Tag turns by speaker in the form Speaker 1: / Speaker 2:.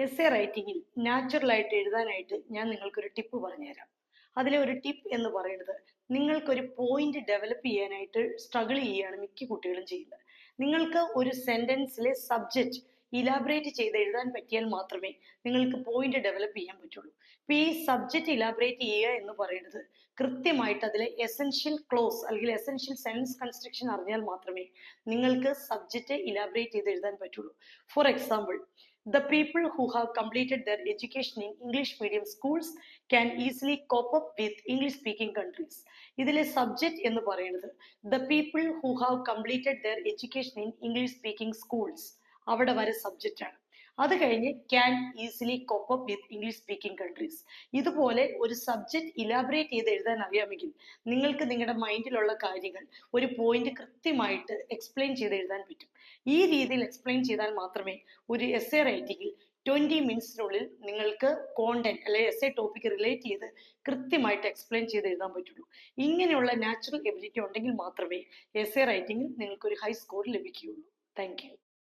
Speaker 1: Essay റൈറ്റിങ്ങിൽ നാച്ചുറലായിട്ട് എഴുതാനായിട്ട് ഞാൻ നിങ്ങൾക്കൊരു ടിപ്പ് പറഞ്ഞുതരാം. അതിലെ ഒരു ടിപ്പ് എന്ന് പറയുന്നത്, നിങ്ങൾക്കൊരു പോയിന്റ് ഡെവലപ്പ് ചെയ്യാനായിട്ട് സ്ട്രഗിൾ ചെയ്യുകയാണ് മിക്ക കുട്ടികളും ചെയ്യുന്നത്. നിങ്ങൾക്ക് ഒരു സെന്റൻസിലെ സബ്ജക്റ്റ് ഇലാബറേറ്റ് ചെയ്ത് എഴുതാൻ പറ്റിയാൽ മാത്രമേ നിങ്ങൾക്ക് പോയിന്റ് ഡെവലപ്പ് ചെയ്യാൻ പറ്റുള്ളൂ. ഇപ്പൊ ഈ സബ്ജക്റ്റ് ഇലാബറേറ്റ് ചെയ്യുക എന്ന് പറയുന്നത് കൃത്യമായിട്ട് അതിലെ എസെൻഷ്യൽ ക്ലോസ് അല്ലെങ്കിൽ എസെൻഷ്യൽ സെൻസ് കൺസ്ട്രക്ഷൻ അറിഞ്ഞാൽ മാത്രമേ നിങ്ങൾക്ക് സബ്ജക്റ്റ് ഇലാബറേറ്റ് ചെയ്ത് എഴുതാൻ പറ്റുള്ളൂ. For example, the people who have completed their education in English medium schools can easily cope up with English speaking countries. ഇതിലെ സബ്ജക്റ്റ് എന്ന് പറയുന്നത് the people who have completed their education in English speaking schools, അവിടെ വരെ subject ആണ്. അത് കഴിഞ്ഞ് can easily cope up with English speaking countries. ഇതുപോലെ ഒരു സബ്ജക്റ്റ് ഇലാബറേറ്റ് ചെയ്ത് എഴുതാൻ അറിയാമെങ്കിൽ നിങ്ങൾക്ക് നിങ്ങളുടെ മൈൻഡിലുള്ള കാര്യങ്ങൾ ഒരു പോയിന്റ് കൃത്യമായിട്ട് എക്സ്പ്ലെയിൻ ചെയ്ത് എഴുതാൻ പറ്റും. ഈ രീതിയിൽ എക്സ്പ്ലെയിൻ ചെയ്താൽ മാത്രമേ ഒരു എസ്സേ റൈറ്റിംഗിൽ 20 മിനിറ്റ്സിനുള്ളിൽ നിങ്ങൾക്ക് കോണ്ടന്റ് അല്ലെങ്കിൽ എസ്സേ ടോപ്പിക് റിലേറ്റ് ചെയ്ത് കൃത്യമായിട്ട് എക്സ്പ്ലെയിൻ ചെയ്ത് എഴുതാൻ പറ്റുള്ളൂ. ഇങ്ങനെയുള്ള നാച്ചുറൽ എബിലിറ്റി ഉണ്ടെങ്കിൽ മാത്രമേ എസ്സേ റൈറ്റിംഗിൽ നിങ്ങൾക്ക് ഒരു ഹൈ സ്കോർ ലഭിക്കുകയുള്ളൂ. Thank you.